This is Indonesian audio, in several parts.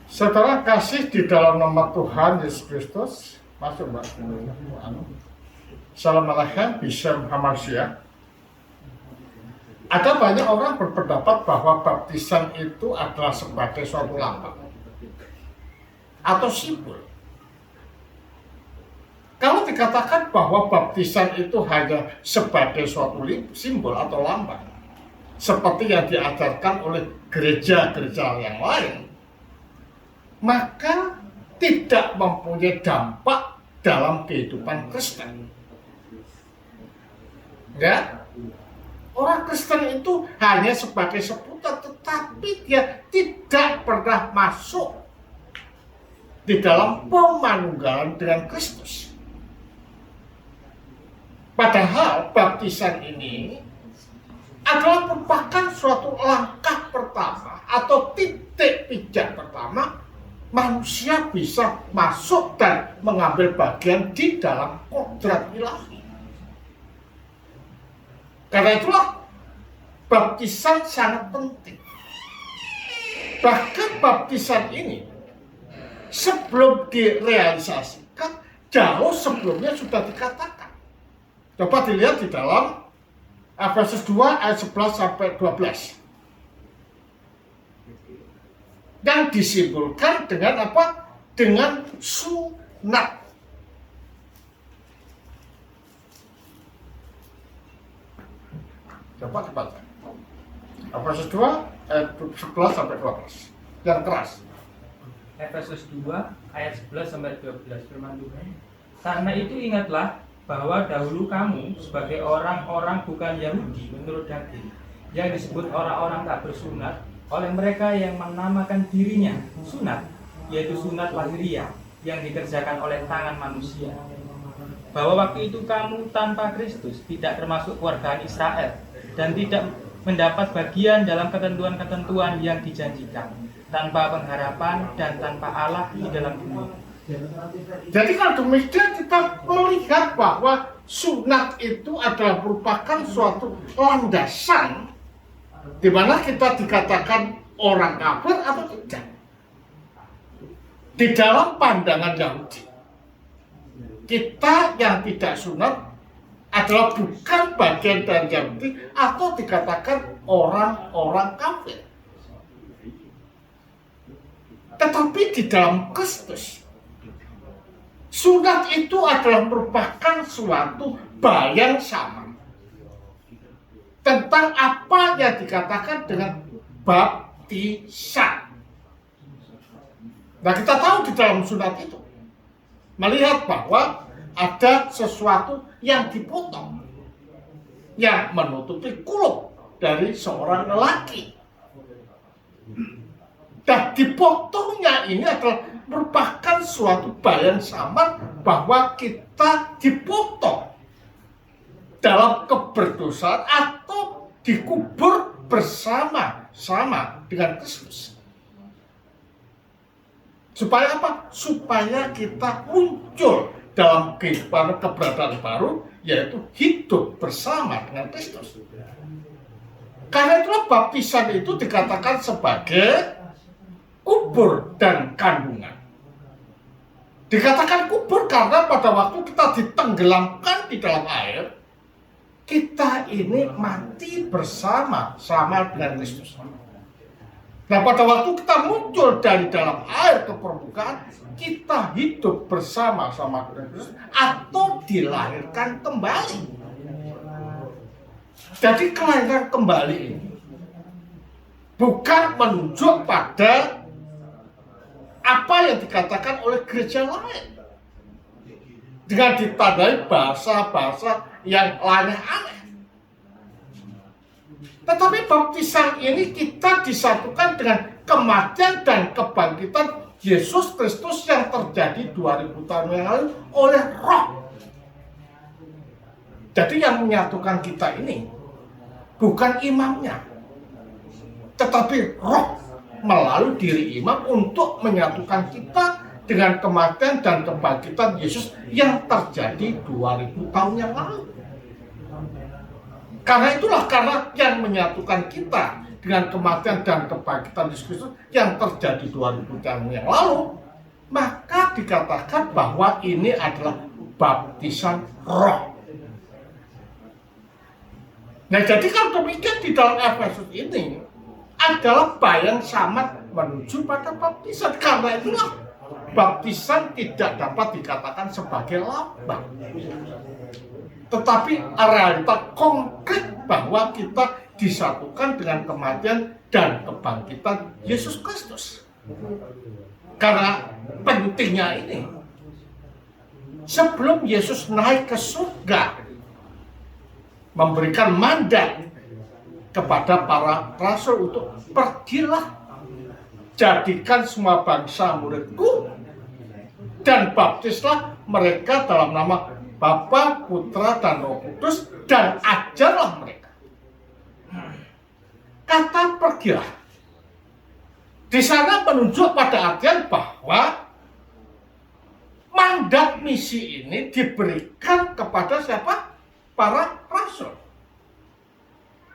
Saudara kasih di dalam nama Tuhan Yesus Kristus, masuk Mbak. Assalamualaikum, Bishem Hamarsia. Ada banyak orang berpendapat bahwa baptisan itu adalah sebagai suatu lambang atau simbol. Kalau dikatakan bahwa baptisan itu hanya sebagai suatu simbol atau lambang, seperti yang diajarkan oleh gereja-gereja yang lain, maka tidak mempunyai dampak dalam kehidupan Kristen. Ya, orang Kristen itu hanya sebagai sebutan, tetapi dia tidak pernah masuk di dalam pemanunggalan dengan Kristus. Padahal baptisan ini adalah merupakan suatu langkah pertama atau titik pijak pertama manusia bisa masuk dan mengambil bagian di dalam kodrat ilahi. Karena itulah baptisan sangat penting. Bahkan baptisan ini sebelum direalisasikan, jauh sebelumnya sudah dikatakan. Coba dilihat di dalam Efesus 2 ayat 11 sampai 12. Yang disimbolkan dengan apa? Dengan sunat. Coba dibaca. Efesus 2 ayat 11 sampai 12. Yang keras. Efesus 2 ayat 11 sampai 12 firman Tuhan. Karena itu ingatlah bahwa dahulu kamu sebagai orang-orang bukan Yahudi menurut daging, yang disebut orang-orang tak bersunat oleh mereka yang menamakan dirinya sunat, yaitu sunat lahiriah yang dikerjakan oleh tangan manusia. Bahwa waktu itu kamu tanpa Kristus, tidak termasuk keluarga Israel, dan tidak mendapat bagian dalam ketentuan-ketentuan yang dijanjikan, tanpa pengharapan dan tanpa Allah di dalam dunia. Jadi kalau demikian kita melihat bahwa sunat itu adalah merupakan suatu landasan di mana kita dikatakan orang kafir atau tidak. Di dalam pandangan Yahudi, kita yang tidak sunat adalah bukan bagian dari Yahudi atau dikatakan orang-orang kafir. Tetapi di dalam Kristus, sunat itu adalah merupakan suatu bayang sama tentang apa yang dikatakan dengan baptisan. Nah, kita tahu di dalam sunat itu melihat bahwa ada sesuatu yang dipotong yang menutupi kuluk dari seorang lelaki. Dan dipotongnya ini adalah merupakan suatu bayang samar bahwa kita dipotong dalam keberdosaan atau dikubur bersama-sama dengan Kristus. Supaya apa? Supaya kita muncul dalam kehidupan keberadaan baru, yaitu hidup bersama dengan Kristus. Karena itulah baptisan itu dikatakan sebagai kubur dan kandungan. Dikatakan kubur karena pada waktu kita ditenggelamkan di dalam air, kita ini mati bersama-sama dengan Kristus. Nah, pada waktu kita muncul dari dalam air ke permukaan, kita hidup bersama-sama dengan Kristus atau dilahirkan kembali. Jadi kelahiran kembali ini bukan menunjuk pada apa yang dikatakan oleh gereja lain dengan ditandai bahasa-bahasa yang aneh-aneh. Tetapi baptisan ini kita disatukan dengan kematian dan kebangkitan Yesus Kristus yang terjadi 2000 tahun yang lalu oleh Roh. Jadi yang menyatukan kita ini bukan imamnya, tetapi Roh melalui diri imam untuk menyatukan kita dengan kematian dan kebangkitan Yesus yang terjadi 2000 tahun yang lalu. Karena itulah, karena yang menyatukan kita dengan kematian dan kebangkitan Yesus Kristus yang terjadi 2000 tahun yang lalu, maka dikatakan bahwa ini adalah baptisan roh. Nah, jadi kalau demikian di dalam Efesus ini adalah bayang samar menuju pada baptisan. Karena itulah baptisan tidak dapat dikatakan sebagai lambang, tetapi realita konkret bahwa kita disatukan dengan kematian dan kebangkitan Yesus Kristus. Karena pentingnya ini, sebelum Yesus naik ke surga, memberikan mandat kepada para rasul untuk pergilah, jadikan semua bangsa muridku, dan baptislah mereka dalam nama Bapa, Putra, dan Roh Kudus, dan ajarlah mereka. Kata pergilah di sana menunjuk pada artian bahwa mandat misi ini diberikan kepada siapa? Para rasul.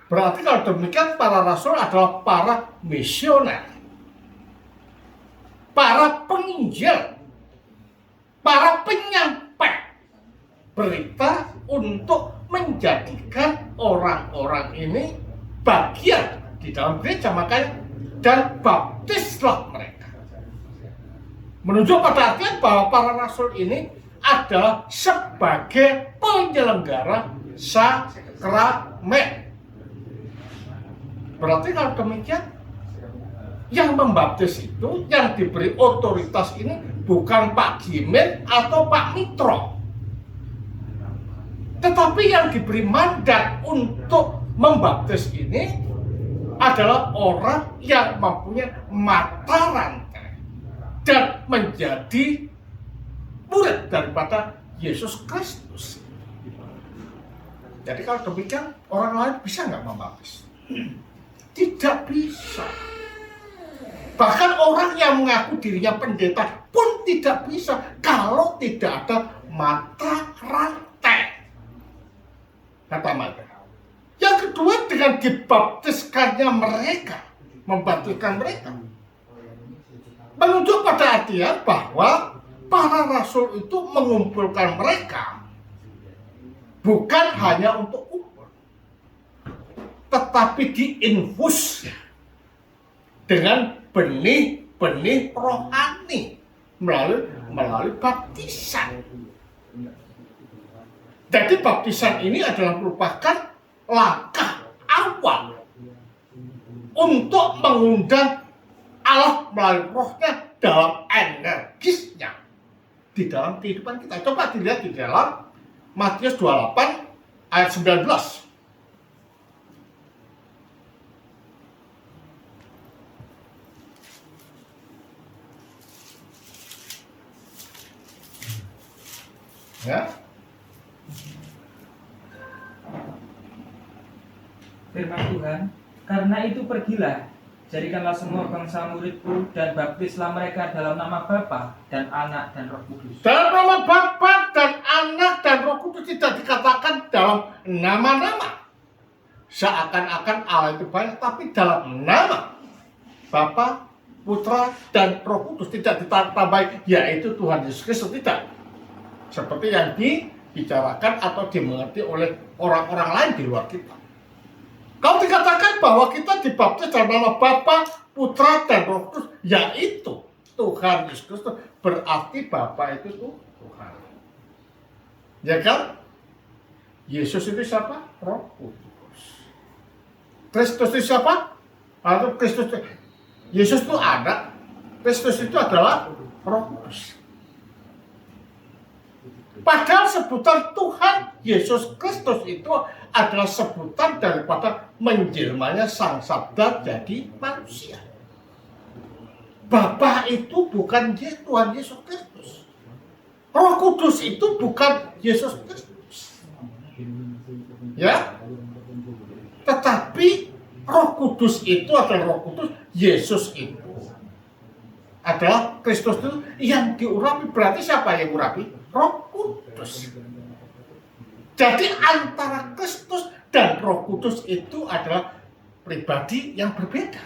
Berarti kalau demikian para rasul adalah para misioner, para penginjil, para penyampai berita untuk menjadikan orang-orang ini bagian di dalam gereja, makanya dan baptislah mereka. Menunjuk pada artian bahwa para rasul ini adalah sebagai penyelenggara sakramen. Berarti kalau demikian, yang membaptis itu, yang diberi otoritas ini bukan Pak Gimen atau Pak Mitro, tetapi yang diberi mandat untuk membaptis ini adalah orang yang mempunyai mata rantai dan menjadi murid daripada Yesus Kristus. Jadi kalau demikian, orang lain bisa nggak membaptis? Tidak bisa. Bahkan orang yang mengaku dirinya pendeta pun tidak bisa kalau tidak ada mata rantai. Kata mereka. Yang kedua, dengan dibaptiskannya mereka, membaptiskan mereka, menunjuk pada artian bahwa para rasul itu mengumpulkan mereka bukan hanya untuk umur, tetapi diinfus dengan benih-benih rohani melalui baptisan. Jadi baptisan ini adalah merupakan langkah awal untuk mengundang Allah melalui rohnya dalam energisnya di dalam kehidupan kita. Coba dilihat di dalam Matius 28 ayat 19. Ya. Firman Tuhan, karena itu pergilah, jadikanlah semua bangsa muridku dan baptislah mereka dalam nama Bapa dan Anak dan Roh Kudus. Dalam nama Bapa dan Anak dan Roh Kudus tidak dikatakan dalam nama-nama. Seakan-akan Allah itu banyak, tapi dalam nama Bapa, Putra, dan Roh Kudus tidak ditambahi, yaitu Tuhan Yesus Kristus, tidak. Seperti yang dibicarakan atau dimengerti oleh orang-orang lain di luar kita. Kalau dikatakan bahwa kita dibaptis dalam nama Bapa, Putra, dan Roh Kudus, yaitu Tuhan Yesus Kristus, berarti Bapa itu Tuhan. Ya kan? Yesus itu siapa? Roh Kudus. Kristus itu siapa? Atau Kristus, Yesus itu anak, Kristus itu adalah Roh Kudus. Padahal sebutan Tuhan Yesus Kristus itu adalah sebutan daripada menjelmanya Sang Sabda jadi manusia. Bapa itu bukan Tuhan Yesus Kristus. Roh Kudus itu bukan Yesus Kristus. Ya? Tetapi Roh Kudus itu adalah Roh Kudus, Yesus itu adalah Kristus itu yang diurapi. Berarti siapa yang urapi? Roh Kudus. Jadi antara Kristus dan Roh Kudus itu adalah pribadi yang berbeda.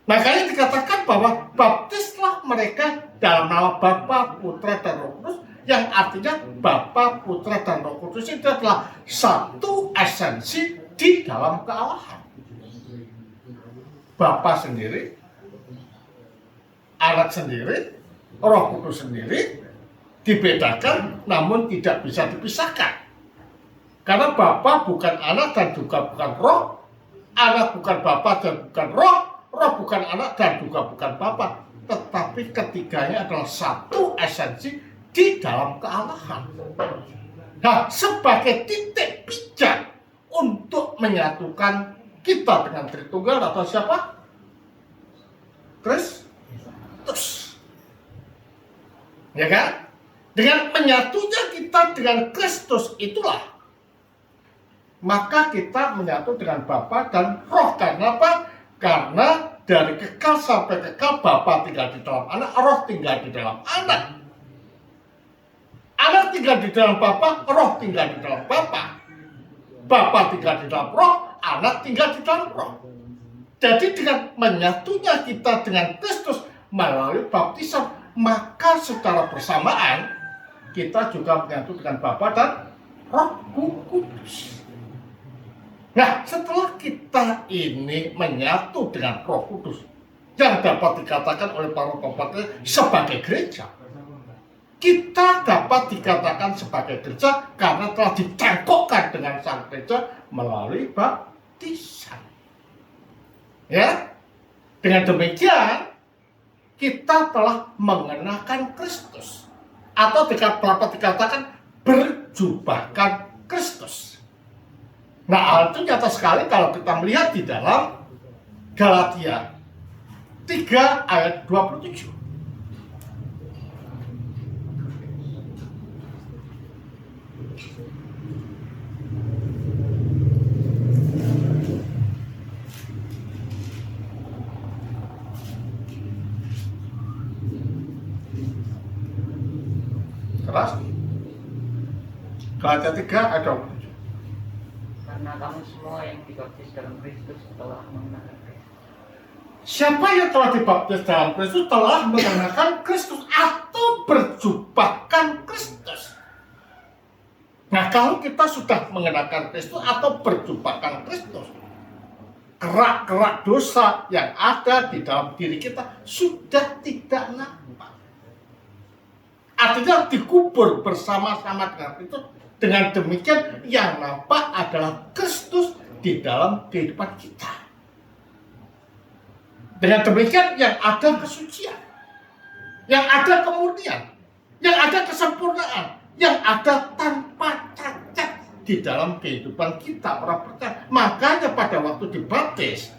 Makanya dikatakan bahwa baptislah mereka dalam nama Bapa, Putra, dan Roh Kudus, yang artinya Bapa, Putra, dan Roh Kudus itu adalah satu esensi di dalam kealahan. Bapa sendiri, Anak sendiri, Roh Kudus sendiri, dibedakan namun tidak bisa dipisahkan. Karena Bapa bukan Anak dan juga bukan Roh, Anak bukan Bapa dan bukan Roh, Roh bukan Anak dan juga bukan Bapa. Tetapi ketiganya adalah satu esensi di dalam kealahan. Nah, sebagai titik pijak untuk menyatukan kita dengan Tritunggal atau siapa? Kristus. Ya kan? Dengan menyatunya kita dengan Kristus itulah, maka kita menyatu dengan Bapa dan Roh. Karena apa? Karena dari kekal sampai kekal, Bapa tinggal di dalam Anak, Roh tinggal di dalam Anak. Anak tinggal di dalam Bapa, Roh tinggal di dalam Bapa. Bapa tinggal di dalam Roh, Anak tinggal di dalam Roh. Jadi dengan menyatunya kita dengan Kristus melalui baptisan, maka secara bersamaan kita juga menyatu dengan Bapa dan Roh Kudus. Nah, setelah kita ini menyatu dengan Roh Kudus, yang dapat dikatakan oleh para pembaca sebagai gereja, kita dapat dikatakan sebagai gereja karena telah dicangkokkan dengan sang gereja melalui baptisan. Ya, dengan demikian kita telah mengenakan Kristus, atau dapat dikatakan berjubahkan Kristus. Nah, hal itu nyata sekali kalau kita melihat di dalam Galatia 3 ayat 27. Keras? Galatia 3 ayat 27. Karena kamu semua yang dibaptis dalam Kristus telah mengenakan Kristus. Siapa yang telah dibaptis dalam Kristus telah mengenakan Kristus atau berjubahkan Kristus. Nah, kalau kita sudah mengenakan Kristus atau berjubahkan Kristus, kerak-kerak dosa yang ada di dalam diri kita sudah tidak nampak. Artinya dikubur bersama-sama dengan Kristus. Dengan demikian yang nampak adalah Kristus di dalam kehidupan kita. Dengan demikian yang ada kesucian, yang ada kemurnian, yang ada kesempurnaan, yang ada tanpa cacat di dalam kehidupan kita orang percaya. Makanya pada waktu dibaptis,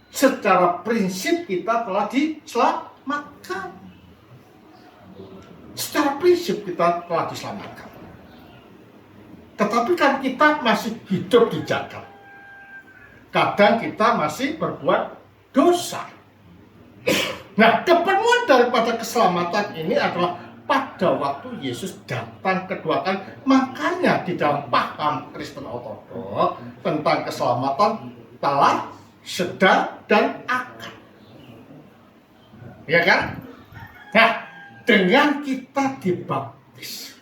secara prinsip kita telah diselamatkan. Secara prinsip kita telah diselamatkan. Tetapi kan kita masih hidup di jagat. Kadang kita masih berbuat dosa. Nah, kepenuhan daripada keselamatan ini adalah pada waktu Yesus datang kedua kali. Makanya di dalam paham Kristen Ortodoks tentang keselamatan telah, sedang, dan akan. Ya kan? Nah, dengan kita dibaptis,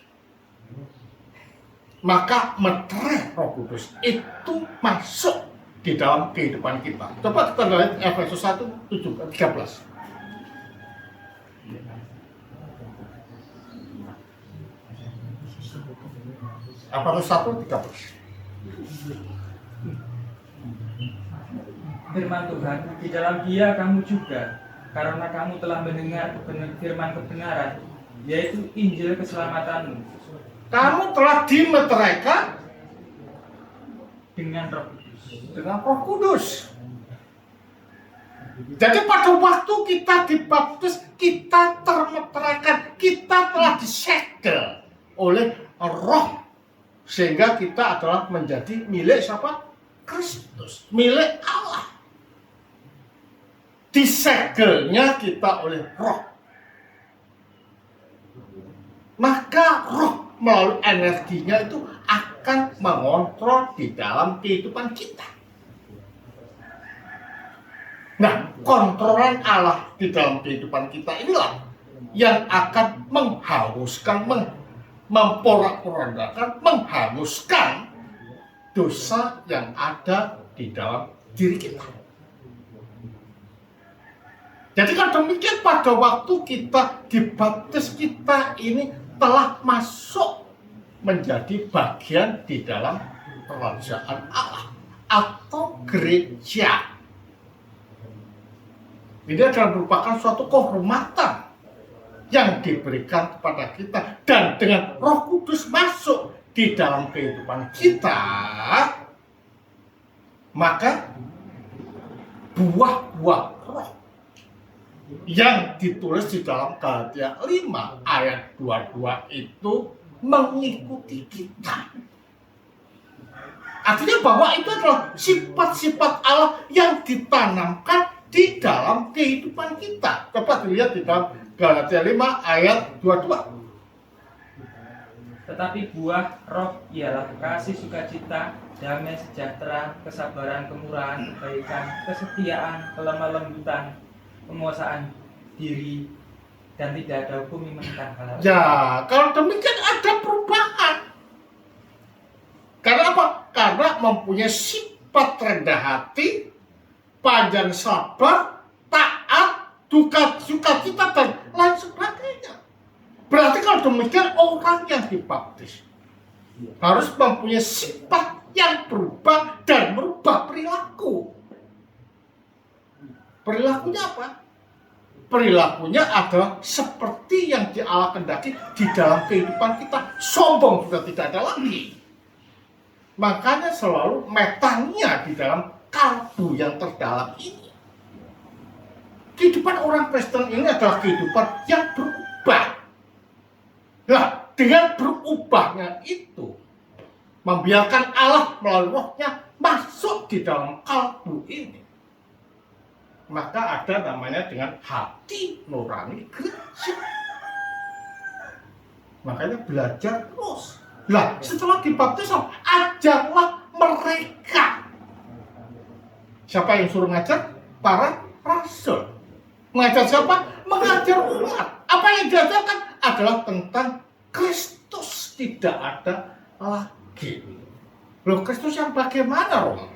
maka meterai Roh Kudus itu masuk di dalam kehidupan kita. Coba kita lihat Efesus 1, 13. Efesus 1, 13. Firman Tuhan, di dalam Dia kamu juga, karena kamu telah mendengar firman kebenaran, yaitu Injil keselamatanmu. Kamu telah dimeteraikan Dengan Roh Kudus. dengan Roh Kudus. Jadi pada waktu kita dibaptis, kita termeteraikan, kita telah disegel oleh Roh, sehingga kita adalah menjadi milik siapa? Kristus, milik Allah. Disegelnya kita oleh Roh. Maka Roh melalui energinya itu akan akan mengontrol di dalam kehidupan kita. Nah, kontrolan Allah di dalam kehidupan kita inilah yang akan menghanguskan, memporak-porandakan, menghanguskan dosa yang ada di dalam diri kita. Jadi kan demikian, pada waktu kita dibaptis, kita ini telah masuk menjadi bagian di dalam kerajaan Allah atau gereja. Ini adalah merupakan suatu kehormatan yang diberikan kepada kita, dan dengan Roh Kudus masuk di dalam kehidupan kita, maka buah-buah roh yang ditulis di dalam Galatia 5 ayat 22 itu mengikuti kita. Artinya bahwa itu adalah sifat-sifat Allah yang ditanamkan di dalam kehidupan kita. Coba dilihat di dalam Galatia 5 ayat 22. Tetapi buah roh ialah kasih, sukacita, damai, sejahtera, kesabaran, kemurahan, kebaikan, kesetiaan, kelemah lembutan, penguasaan diri, dan tidak ada hukum yang menekan hal. Ya, kalau demikian ada perubahan. Karena apa? Karena mempunyai sifat rendah hati, panjang sabar, taat, sukacita, dan lain sebagainya. Berarti kalau demikian orang yang dibaptis harus mempunyai sifat yang berubah dan merubah perilaku. Perilakunya apa? Perilakunya adalah seperti yang Allah kehendaki di dalam kehidupan kita. Sombong sudah tidak ada lagi. Makanya selalu metangnya di dalam kalbu yang terdalam ini. Kehidupan orang Kristen ini adalah kehidupan yang berubah. Nah, dengan berubahnya itu, membiarkan Allah melalui rohnya masuk di dalam kalbu ini, maka ada namanya dengan hati nurani gereja. Makanya belajar terus. Nah, setelah dibaptis, ajarlah mereka. Siapa yang suruh ngajar? Para rasul. Mengajar siapa? Mengajar umat. Apa yang diajarkan adalah tentang Kristus, tidak ada lagi. Loh, Kristus yang bagaimana, Rom?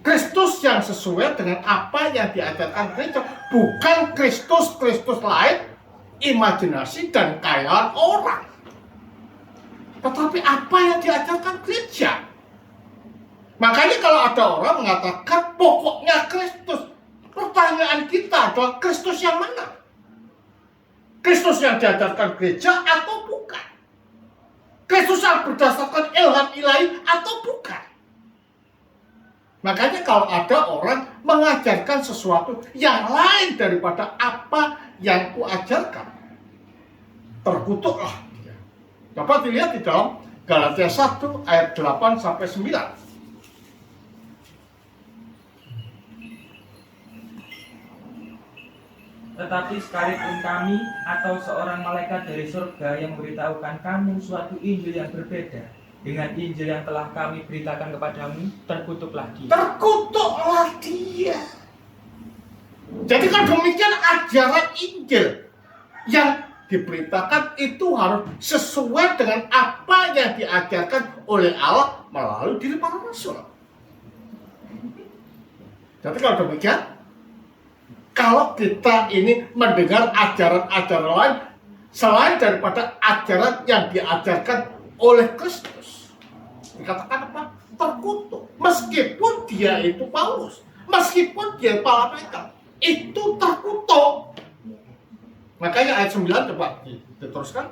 Kristus yang sesuai dengan apa yang diajarkan gereja, bukan Kristus lain, imajinasi dan kayaan orang. Tetapi apa yang diajarkan gereja. Makanya kalau ada orang mengatakan pokoknya Kristus, pertanyaan kita adalah Kristus yang mana? Kristus yang diajarkan gereja atau bukan? Kristus yang berdasarkan ilham ilahi atau bukan? Makanya kalau ada orang mengajarkan sesuatu yang lain daripada apa yang kuajarkan, terkutuklah dia. Dapat dilihat di dalam Galatia 1 ayat 8 sampai 9. Tetapi sekalipun kami atau seorang malaikat dari surga yang memberitahukan kamu suatu Injil yang berbeda dengan Injil yang telah kami beritakan kepadamu, terkutuklah dia. Terkutuklah dia. Jadi kan demikian ajaran Injil yang diberitakan itu harus sesuai dengan apa yang diajarkan oleh Allah melalui diri para rasul. Jadi kalau demikian, kalau kita ini mendengar ajaran-ajaran lain selain daripada ajaran yang diajarkan oleh Kristus, dikatakan apa? Terkutuk. Meskipun dia itu Paulus, meskipun dia kepala mereka, itu terkutuk. Makanya ayat 9 coba diteruskan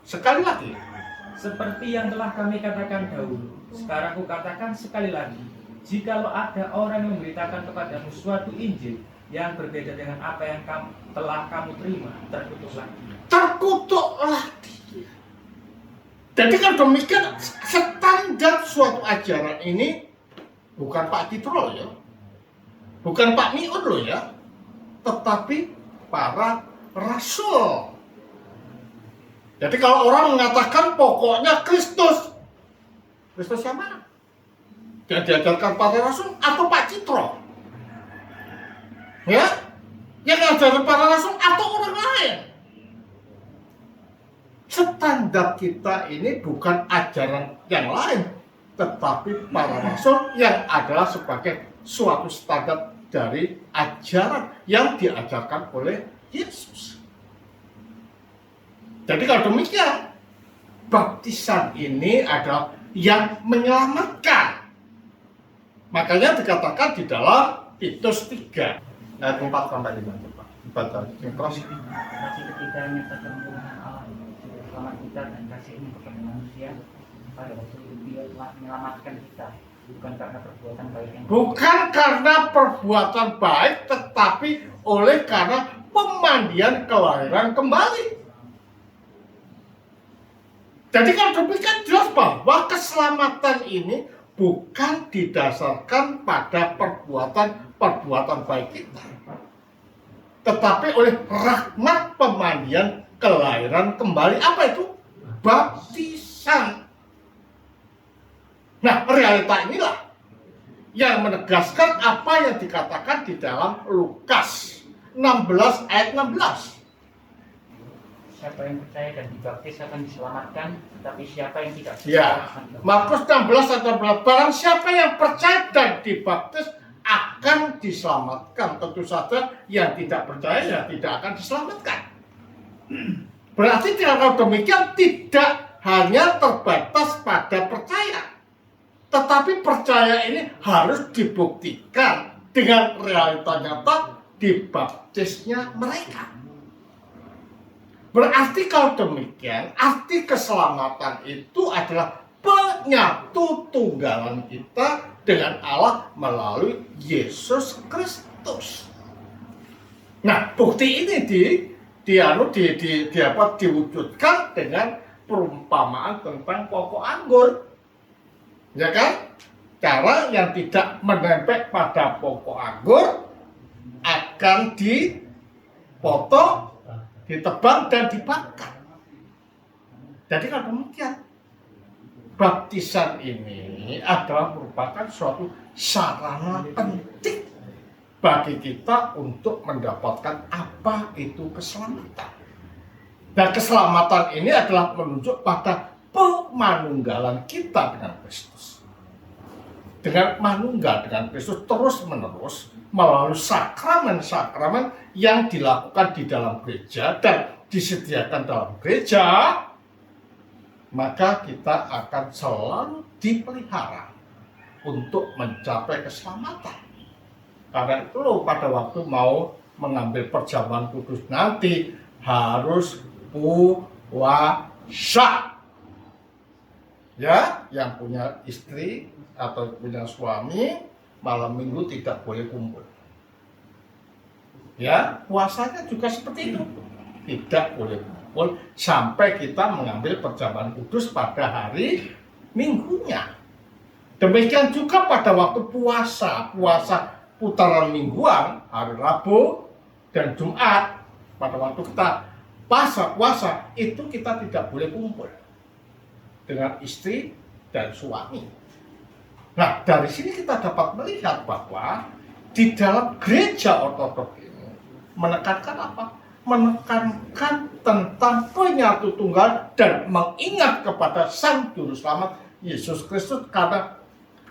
sekali lagi. Seperti yang telah kami katakan dahulu, sekarang kukatakan sekali lagi, jikalau ada orang yang memberitakan kepadamu suatu Injil yang berbeda dengan apa yang telah kamu terima, terkutuklah dia. Terkutuklah dia. Jadi kan demikian standar suatu ajaran ini bukan Pak Titro ya, bukan Pak Miun loh ya, tetapi para rasul. Jadi kalau orang mengatakan pokoknya Kristus, Kristus yang mana? Yang diajarkan para rasul atau Pak Citro? Ya? Yang diajarkan para rasul atau orang lain? Standar kita ini bukan ajaran yang lain, tetapi para rasul yang adalah sebagai suatu standar dari ajaran yang diajarkan oleh Yesus. Jadi kalau demikian, baptisan ini adalah yang menyelamatkan. Makanya dikatakan di dalam Titus 3 ayat 4 sampai 5. Baca terus. Kasih ketika nyatakan Tuhan Allah selamat kita dan kasihnya kepada manusia, pada waktu itu Dia telah menyelamatkan kita, bukan karena perbuatan baik yang Bukan karena perbuatan baik, tetapi oleh karena pemandian kelahiran kembali. Jadi kalau demikian jelas bahwa keselamatan ini bukan didasarkan pada perbuatan baik kita, tetapi oleh rahmat pemandian kelahiran kembali. Apa itu? Baptisan. Nah, realita inilah yang menegaskan apa yang dikatakan di dalam Lukas 16 ayat 16. siapa yang percaya dan dibaptis akan diselamatkan, tetapi siapa yang tidak Ya, Markus 16 ayat 16. Barang siapa yang percaya dan dibaptis akan diselamatkan. Tentu saja yang tidak percaya ya tidak akan diselamatkan. Berarti kalau demikian tidak hanya terbatas pada percaya, tetapi percaya ini harus dibuktikan dengan realita nyata dibaptisnya mereka. Berarti kalau demikian, arti keselamatan itu adalah penyatu tunggalan kita dengan Allah melalui Yesus Kristus. Nah, bukti ini diwujudkan dengan perumpamaan tentang pokok anggur. Ya kan? Cara yang tidak menempel pada pokok anggur akan dipotong, ditebang dan dibakar. Jadi kalau demikian, baptisan ini adalah merupakan suatu sarana penting bagi kita untuk mendapatkan apa itu keselamatan. Dan keselamatan ini adalah menunjuk pada pemanunggalan kita dengan Kristus. Dengan manunggal dengan Kristus terus-menerus melalui sakramen-sakramen yang dilakukan di dalam gereja dan disediakan dalam gereja, maka kita akan selalu dipelihara untuk mencapai keselamatan. Karena itu pada waktu mau mengambil perjamuan kudus nanti harus puasa. Ya, yang punya istri atau punya suami malam minggu tidak boleh kumpul. Ya, puasanya juga seperti itu. Tidak boleh kumpul sampai kita mengambil perjamuan kudus pada hari minggunya. Demikian juga pada waktu puasa putaran mingguan, hari Rabu dan Jumat, pada waktu kita puasa itu kita tidak boleh kumpul dengan istri dan suami. Nah, dari sini kita dapat melihat bahwa di dalam gereja ortodoks ini menekankan apa? Menekankan tentang penyatu tunggal dan mengingat kepada Sang Juru Selamat Yesus Kristus, karena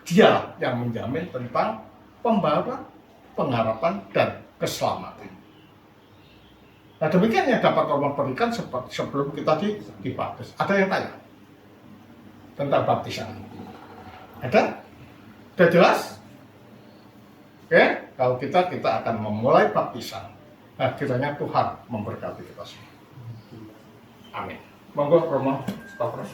Dia yang menjamin tentang pembaharuan, pengharapan dan keselamatan. Nah, demikian yang dapat Romo berikan sebelum kita dibaptis. Ada yang tanya tentang baptisan? Ada? Sudah jelas? Oke, kalau kita akan memulai baptisan. Nah, kiranya Tuhan memberkati kita semua. Amin. Monggo Romo, stop terus.